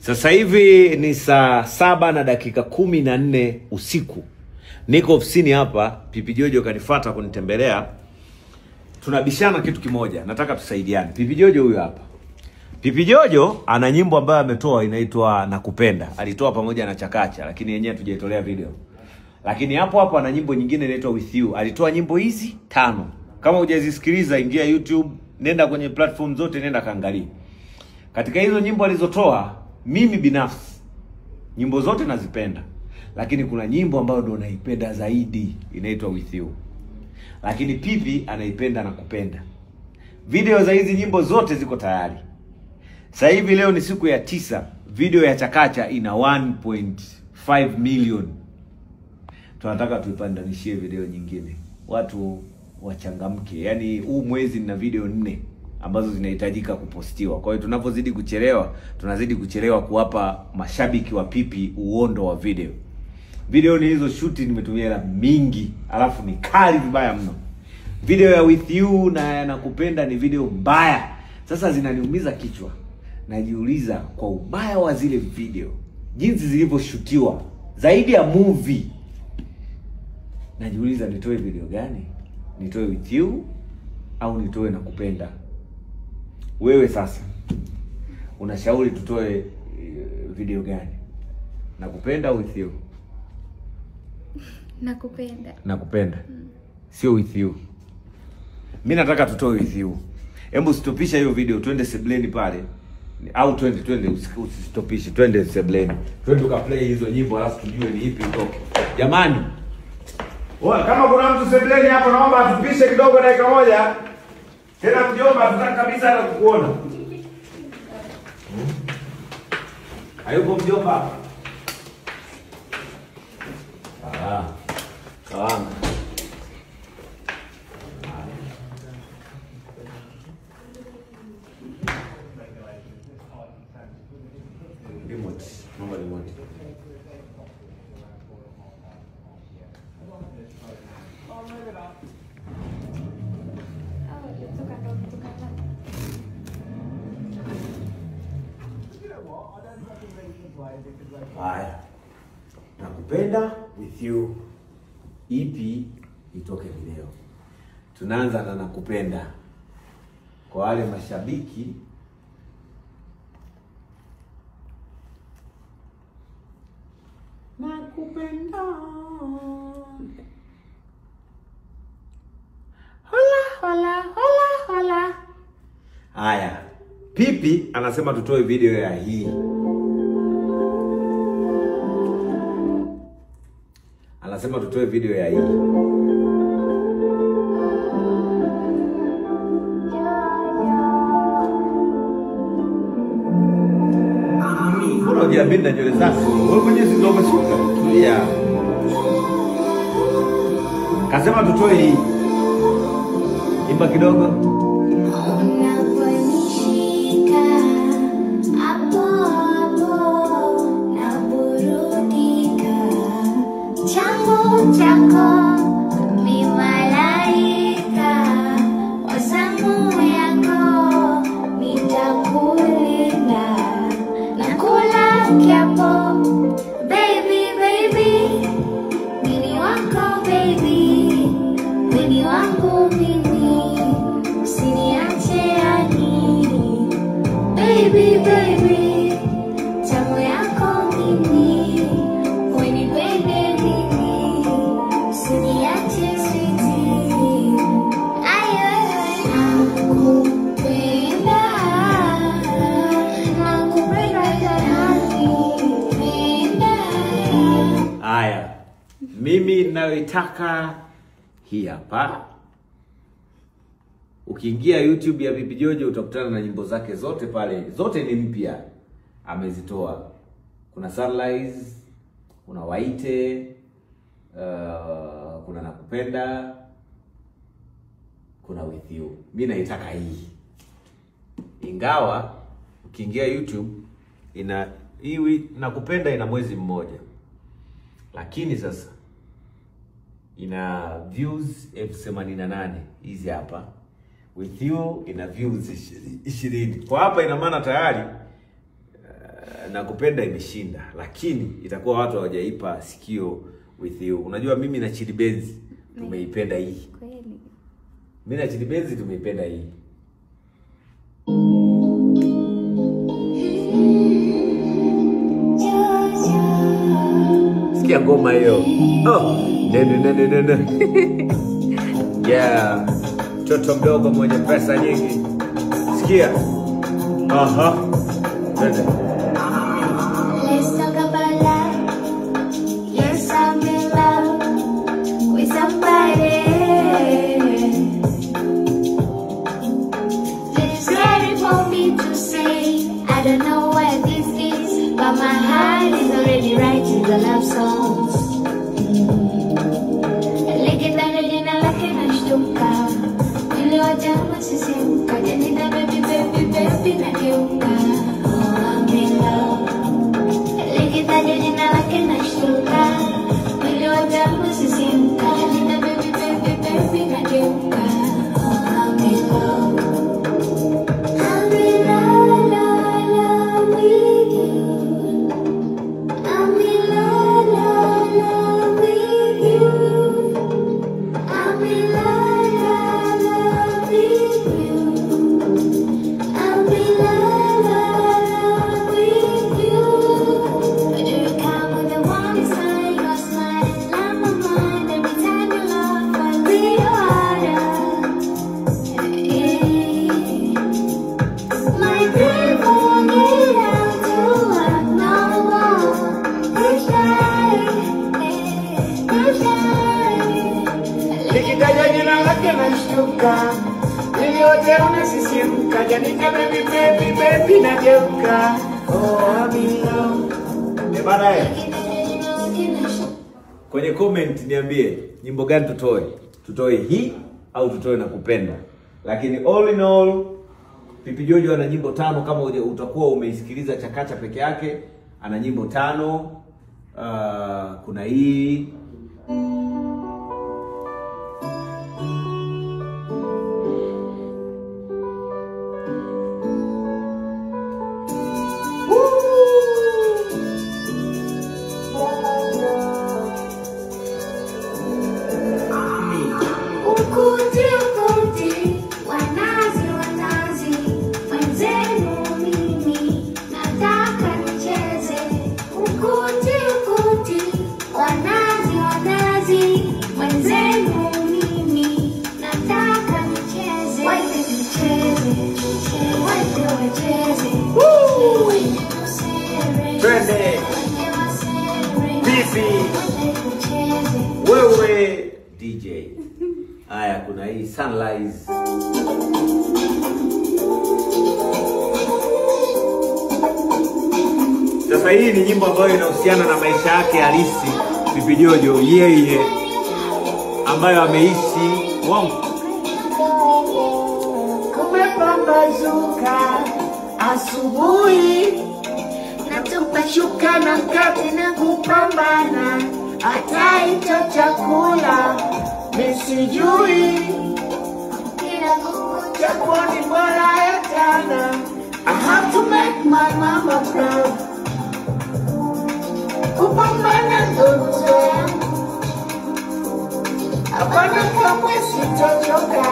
Sasa hivi ni saa 7:14 usiku. Niko ofisini hapa, Pipi Jojo kanifuata kunitembelea. Tunabishana kitu kimoja, nataka tusaidiane. Pipi Jojo huyu hapa. Pipi Jojo ana nyimbo ambayo ametoa inaitwa Nakupenda. Alitoa pamoja na Chakacha, lakini yenyewe tujaitolea video. Lakini hapo ana nyimbo nyingine inaitwa With You. Alitoa nyimbo hizi 5. Kama hujazisikiliza, ingia YouTube, nenda kwenye platform zote, nenda kaangalia. Katika hizo nyimbo alizotoa, mimi binafsi nyimbo zote nazipenda, lakini kuna nyimbo ambayo ndo naipenda zaidi, inaitwa With You. Lakini Pipi anaipenda Nakupenda. Video za hizi nyimbo zote ziko tayari. Sasa hivi leo ni siku ya 9, video ya Chakacha ina 1.5 million. Tunataka tuipandanishie video nyingine, watu wachangamke. Yaani huu mwezi nina video 4 ambazo zinahitajika kupostiwa. Kwa hiyo tunapozidi kuchelewa, tunazidi kuchelewa kuwapa mashabiki wa Pipi uondo wa video. Video ni hizo shoot nimetumia hela mingi, alafu ni kali vibaya mno. Video ya With You na Nakupenda ni video mbaya. Sasa zinaniumiza kichwa. Najiuliza kwa ubaya wa zile video, jinsi zilivyoshutiwa, zaidi ya movie. Najiuliza nitoe video gani? Nitoe With You au nitoe Nakupenda? Wewe sasa unashauri tutoe video gani? Nakupenda au With You? Nakupenda. Nakupenda. Sio With You. Mimi nataka tutoe With You. Hebu stopisha hiyo video, twende sebleni pale. Au twende usitopishe, twende sebleni. Twende tukaplay hizo nyimbo alafu tujue ni ipi itoke. Jamani. Kama kuna mtu sebleni hapo, naomba atupishe kidogo dakika moja. Tena mjomba, tutaka kabisa hata kukuona. Hayupo mjomba? Sawa. Remote. Naomba remote. Haya. Nakupenda With You. EP itoke video. Tunaanza na Nakupenda. Kwa wale mashabiki Nakupenda. Hola. Haya. Pipi anasema tutoe video ya hii. Anasema tutoe video ya hii. Mbona hujiamini na nywele zako? Wewe mwenyewe si ndio umeshuka? Tulia. Kasema tutoe hii. Imba kidogo. Haya. Mimi ninayoitaka hii hapa. Ukiingia YouTube ya Pipi Jojo utakutana na nyimbo zake zote pale. Zote ni mpya. Amezitoa. Kuna Sunrise, kuna Waite, kuna Nakupenda, kuna With You. Mimi naitaka hii. Ingawa ukiingia YouTube ina hii Nakupenda ina mwezi mmoja. Lakini sasa ina views 88 hizi hapa. With You ina views 20. Kwa hapa ina maana tayari nakupenda imeshinda, lakini itakuwa watu hawajaipa sikio with you. Unajua mimi na Chidi Benz tumeipenda hii. Kweli. Mimi na Chidi Benz tumeipenda hii. Sikia ngoma hiyo. Oh, nene. Yeah. Toto mdogo mwenye pesa nyingi. Sikia. Aha. Nene. Let's talk about love. Yes, I'm in love with somebody. It's scary for me to say. I don't know what this is, but my heart is already writing the love songs. Legendary jina lake nashtuka. Niliwajama sisimka. Janita baby nageuka. I'm in love. Likitaja jina lake nashtuka. Mwili wote umesisimka. Janita baby nageuka. I'm in love. I'm in love with you. I'm in love with you. I'm in love with you. I'm in love with you. Do you come with the warm smile? Your smile is like my mind. Every time you laugh, I feel harder. My people get out to work no more. They shy. Likitaja jina lake nashtuka. Mwili wote unasisimka. Janita baby nageuka. Oh, I'm in love. Bana. Kwenye comment niambie nyimbo gani tutoe. Tutoe hii au tutoe nakupenda. Lakini all in all Pipi Jojo ana nyimbo 5 kama utakuwa umeisikiliza Chakacha peke yake, ana nyimbo 5. Kuna hii Ukuti, wanazi, mwenzenu mimi nataka nicheze. Ukuti, wanazi, mwenzenu mimi nataka nicheze. Waite nicheze, waite wacheze. Twende. Pipi. Wewe DJ. Haya, kuna hii Sunrise. Sasa hii ni nyimbo ambayo inahusiana na maisha yake halisi Pipi Jojo, yeye ambayo ameishi. Kumepambazuka asubuhi, natupa shuka na mkate na kupambana. Hata hicho chakula nisijui, Kila kukucha chakuwa ni bora ya jana. I have to make my mama proud. Kupambana ndo njia yangu, hapana kamwe sitachoka.